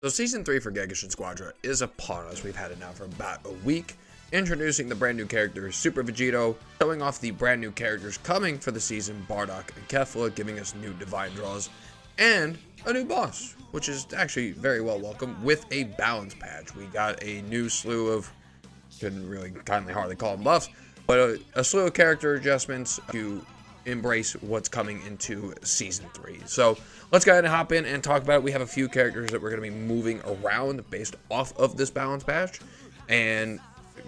So Season 3 for Gegashin Squadra is upon us. We've had it now for about a week. Introducing the brand new characters, Super Vegito, showing off the brand new characters coming for the season, Bardock and Kefla, giving us new divine draws, and a new boss, which is actually very well welcome, with a balance patch. We got a new slew of, couldn't really kindly hardly call them buffs, but a slew of character adjustments to embrace what's coming into Season 3. So let's go ahead and hop in and talk about it. We have a few characters that we're going to be moving around based off of this balance patch, and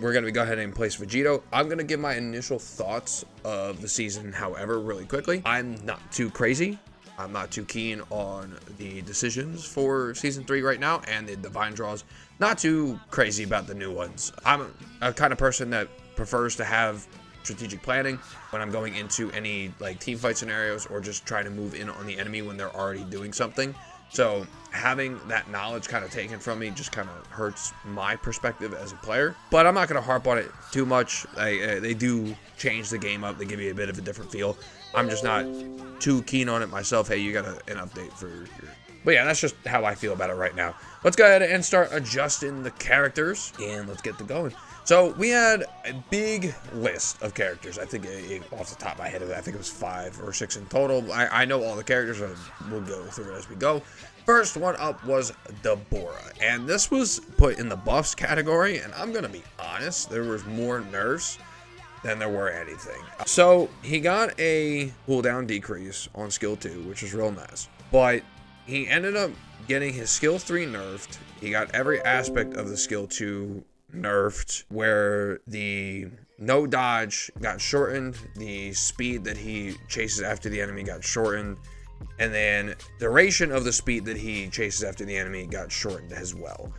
we're going to go ahead and place Vegito. I'm going to give my initial thoughts of the season, however, really quickly. I'm not too crazy. I'm not too keen on the decisions for Season 3 right now, and the divine draws. Not too crazy about the new ones. I'm a kind of person that prefers to have strategic planning when I'm going into any like team fight scenarios or just trying to move in on the enemy when they're already doing something. So having that knowledge kind of taken from me just kind of hurts my perspective as a player. But I'm not going to harp on it too much. They do change the game up. They give you a bit of a different feel. I'm just not too keen on it myself. Hey, you got an update for your... But yeah, that's just how I feel about it right now. Let's go ahead and start adjusting the characters, and let's get to going. So we had a big list of characters. I think off the top of my head, I think it was 5 or 6 in total. I know all the characters, and we'll go through it as we go. First one up was Deborah, and this was put in the buffs category, and I'm going to be honest, there was more nerfs than there were anything. So he got a cooldown decrease on skill 2, which was real nice, but he ended up getting his skill 3 nerfed. He got every aspect of the skill 2 nerfed, where the no dodge got shortened, the speed that he chases after the enemy got shortened, and then duration of the speed that he chases after the enemy got shortened as well.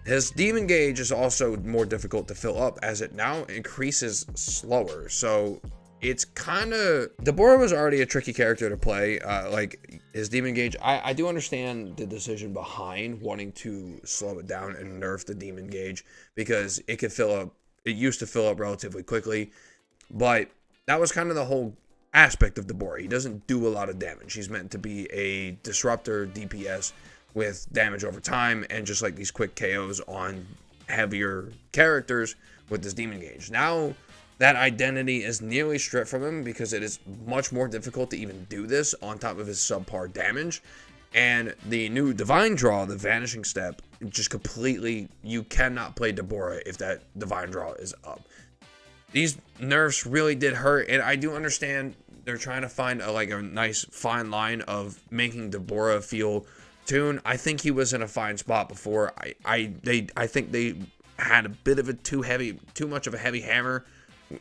His demon gauge is also more difficult to fill up as it now increases slower. So it's kind of... Deborah was already a tricky character to play. Like his demon gauge, I do understand the decision behind wanting to slow it down and nerf the demon gauge, because it could fill up, it used to fill up relatively quickly, but that was kind of the whole aspect of Deborah. He doesn't do a lot of damage. He's meant to be a disruptor DPS with damage over time, and just like these quick KOs on heavier characters with this demon gauge. Now that identity is nearly stripped from him, because it is much more difficult to even do this on top of his subpar damage. And the new divine draw, the vanishing step, just completely, you cannot play Deborah if that divine draw is up. These nerfs really did hurt, and I do understand they're trying to find a nice fine line of making Deborah feel tuned. I think he was in a fine spot before. I think they had a bit of a too much of a heavy hammer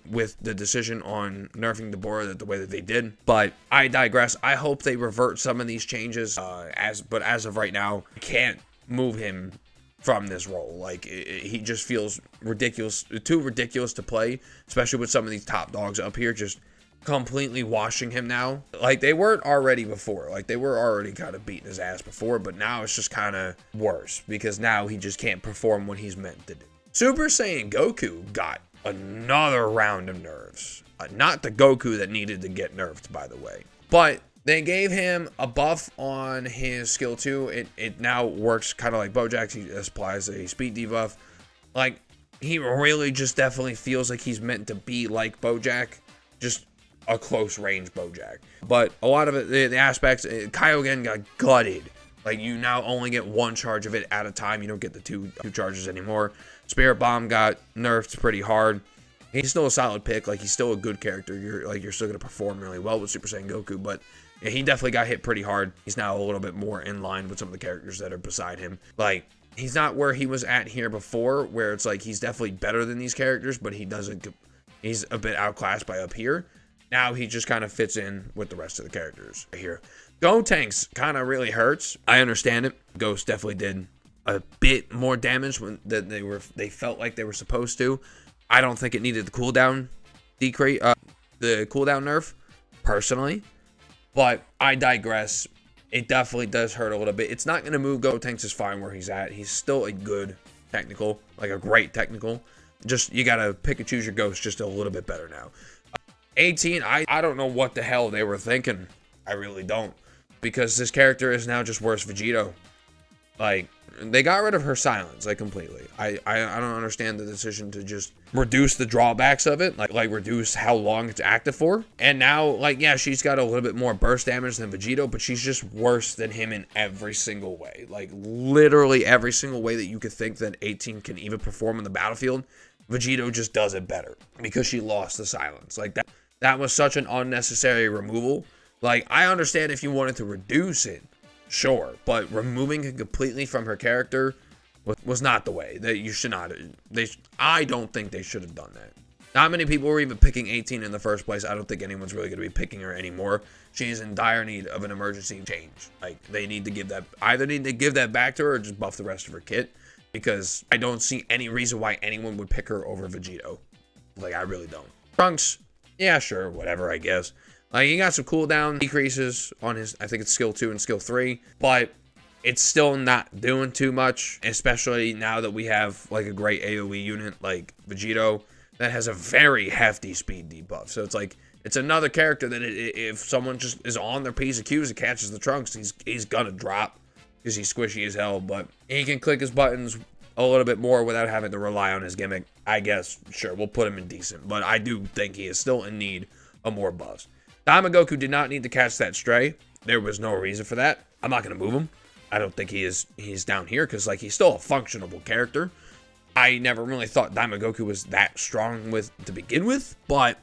with the decision on nerfing Deborah the way that they did. But I digress. I hope they revert some of these changes. But as of right now, I can't move him from this role. Like, he just feels ridiculous, too ridiculous to play, especially with some of these top dogs up here just completely washing him now. Like, they weren't already before. Like, they were already kind of beating his ass before, but now it's just kind of worse, because now he just can't perform what he's meant to do. Super Saiyan Goku got another round of nerfs. Not the Goku that needed to get nerfed, by the way. But they gave him a buff on his skill 2. It now works kind of like Bojack's. He applies a speed debuff. Like, he really just definitely feels like he's meant to be like Bojack. Just a close range Bojack. But a lot of it, the aspects, Kaiogen got gutted. Like, you now only get 1 charge of it at a time. You don't get the two charges anymore. Spirit Bomb got nerfed pretty hard. He's still a solid pick. Like, he's still a good character. You're still going to perform really well with Super Saiyan Goku. But yeah, he definitely got hit pretty hard. He's now a little bit more in line with some of the characters that are beside him. Like, he's not where he was at here before, where it's like he's definitely better than these characters, but he's a bit outclassed by up here. Now he just kind of fits in with the rest of the characters here. Gotenks kind of really hurts. I understand it. Ghost definitely did a bit more damage than they felt like they were supposed to. I don't think it needed the cooldown decrease, the cooldown nerf, personally. But I digress. It definitely does hurt a little bit. It's not going to move Gotenks is fine where he's at. He's still a good technical, like a great technical. Just, you got to pick and choose your ghost just a little bit better now. 18, I don't know what the hell they were thinking. I really don't. Because this character is now just worse Vegito. Like, they got rid of her silence, like, completely. I don't understand the decision to just reduce the drawbacks of it, like reduce how long it's active for. And now, like, yeah, she's got a little bit more burst damage than Vegito, but she's just worse than him in every single way. Like, literally every single way that you could think that 18 can even perform on the battlefield, Vegito just does it better because she lost the silence. Like, that was such an unnecessary removal. Like, I understand if you wanted to reduce it, sure, but removing it completely from her character was not the way. That you should not. I don't think they should have done that. Not many people were even picking 18 in the first place. I don't think anyone's really going to be picking her anymore. She's in dire need of an emergency change. Like, they need to give that, either need to give that back to her or just buff the rest of her kit, because I don't see any reason why anyone would pick her over Vegito. Like, I really don't. Trunks, yeah, sure, whatever, I guess. Like, he got some cooldown decreases on his, I think it's skill 2 and skill 3, but it's still not doing too much, especially now that we have, like, a great AoE unit like Vegito that has a very hefty speed debuff. So it's like, it's another character that if someone just is on their P's and Q's and catches the Trunks, he's gonna drop because he's squishy as hell, but he can click his buttons a little bit more without having to rely on his gimmick. I guess, sure, we'll put him in decent, but I do think he is still in need of more buffs. Goku did not need to catch that stray. There was no reason for that. I'm not going to move him. I don't think he's down here because, like, he's still a functionable character. I never really thought Goku was that strong to begin with, but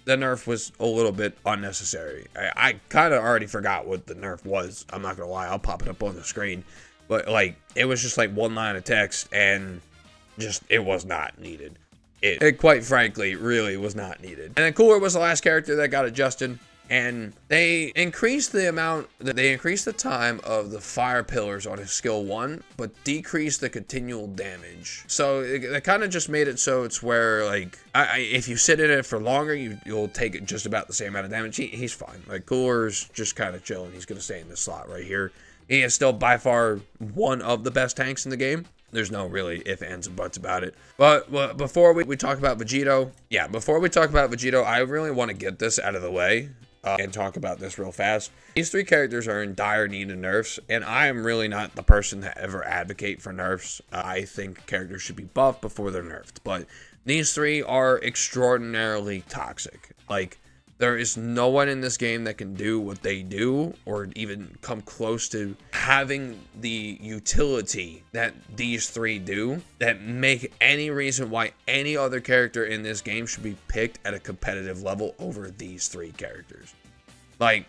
the nerf was a little bit unnecessary. I kind of already forgot what the nerf was. I'm not going to lie. I'll pop it up on the screen. But, like, it was just, like, one line of text, and just, it was not needed. It quite frankly, really was not needed. And then Cooler was the last character that got adjusted. And they increased the time of the fire pillars on his skill 1, but decreased the continual damage. So it kind of just made it so it's where, like, if you sit in it for longer, you'll take it just about the same amount of damage. He's fine. Like, Cooler's just kind of chilling. He's going to stay in this slot right here. He is still by far one of the best tanks in the game. There's no really ifs, ands, and buts about it. But before we talk about Vegito, I really want to get this out of the way. And talk about this real fast. These three characters are in dire need of nerfs, and I am really not the person to ever advocate for nerfs. I think characters should be buffed before they're nerfed, but these three are extraordinarily toxic. Like, there is no one in this game that can do what they do or even come close to having the utility that these three do that make any reason why any other character in this game should be picked at a competitive level over these three characters. Like,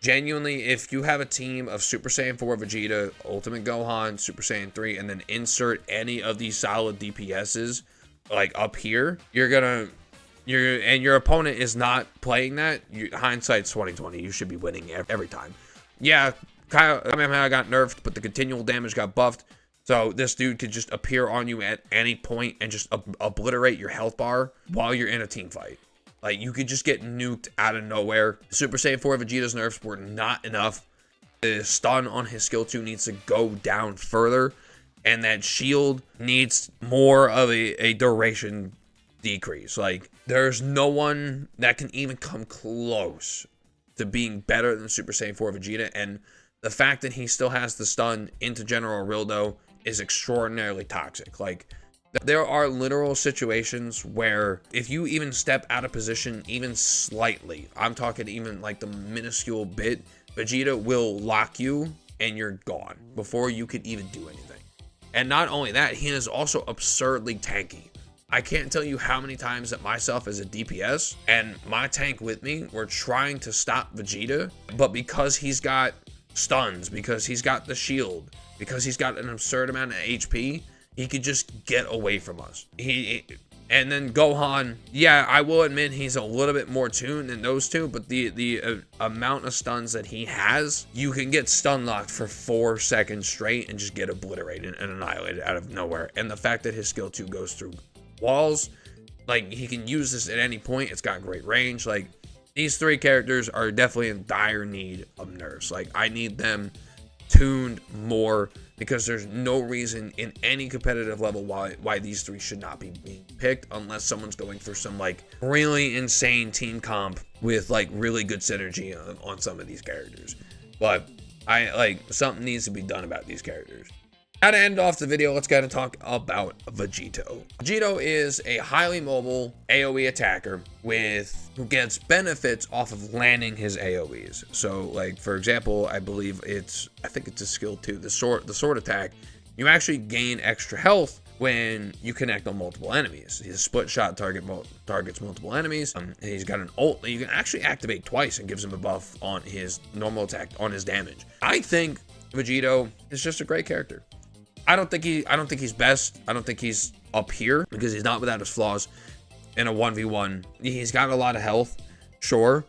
genuinely, if you have a team of Super Saiyan 4 Vegeta, Ultimate Gohan, Super Saiyan 3, and then insert any of these solid DPSs, like, up here, and your opponent is not playing that, hindsight's 2020. You should be winning every time. Yeah, Kamehameha got nerfed, but the continual damage got buffed. So this dude could just appear on you at any point and just obliterate your health bar while you're in a team fight. Like, you could just get nuked out of nowhere. Super Saiyan 4 Vegeta's nerfs were not enough. The stun on his skill 2 needs to go down further, and that shield needs more of a duration decrease. Like, there's no one that can even come close to being better than Super Saiyan 4 Vegeta, and the fact that he still has the stun into General Rildo is extraordinarily toxic. Like, there are literal situations where if you even step out of position even slightly, I'm talking even like the minuscule bit, Vegeta will lock you and you're gone before you could even do anything. And not only that, he is also absurdly tanky. I can't tell you how many times that myself as a DPS and my tank with me were trying to stop Vegeta, but because he's got stuns, because he's got the shield, because he's got an absurd amount of HP, he could just get away from us. And then Gohan, yeah, I will admit he's a little bit more tuned than those two, but the amount of stuns that he has, you can get stun locked for 4 seconds straight and just get obliterated and annihilated out of nowhere. And the fact that his skill 2 goes through walls, like, he can use this at any point. It's got great range. Like, these three characters are definitely in dire need of nerfs. Like, I need them tuned more, because there's no reason in any competitive level why these three should not be being picked, unless someone's going for some, like, really insane team comp with, like, really good synergy on some of these characters. But something needs to be done about these characters. Now to end off the video, let's go and talk about Vegito. Vegito is a highly mobile AoE attacker who gets benefits off of landing his AoEs. So like, for example, I think it's a skill 2, the sword attack. You actually gain extra health when you connect on multiple enemies. His split shot targets multiple enemies. And he's got an ult that you can actually activate twice and gives him a buff on his normal attack, on his damage. I think Vegito is just a great character. I don't think he's best. I don't think he's up here because he's not without his flaws. In a 1v1, he's got a lot of health, sure,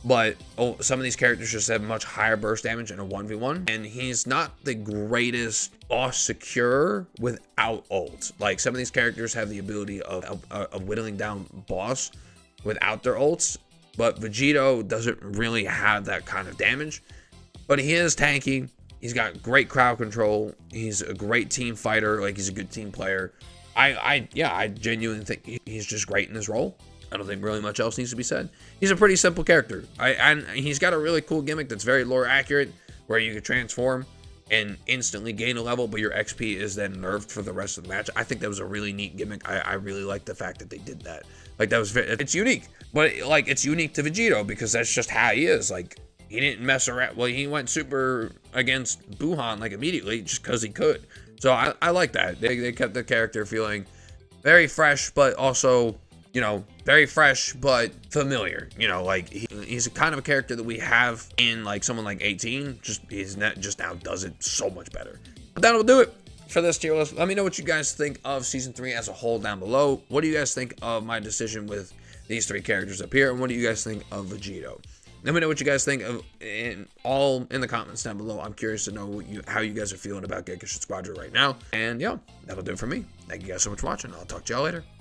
but some of these characters just have much higher burst damage in a 1v1, and he's not the greatest boss secure without ult. Like, some of these characters have the ability of whittling down boss without their ults, but Vegito doesn't really have that kind of damage. But he is tanky. He's got great crowd control. He's a great team fighter. Like, he's a good team player. I genuinely think he's just great in this role. I don't think really much else needs to be said. He's a pretty simple character. And he's got a really cool gimmick that's very lore accurate, where you can transform and instantly gain a level, but your XP is then nerfed for the rest of the match. I think that was a really neat gimmick. I really like the fact that they did that. Like, it's unique, but like, it's unique to Vegito because that's just how he is. Like, he didn't mess around. Well, he went super against Buhan like immediately just because he could. So I like that. They kept the character feeling very fresh, but also, you know, very fresh but familiar. You know, like, he's a kind of a character that we have in like someone like 18. He's just now does it so much better. But that'll do it for this tier list. Let me know what you guys think of season 3 as a whole down below. What do you guys think of my decision with these 3 characters up here, and what do you guys think of Vegito? Let me know what you guys think of in the comments down below. I'm curious to know how you guys are feeling about Vegito Squadron right now. And yeah, that'll do it for me. Thank you guys so much for watching. I'll talk to y'all later.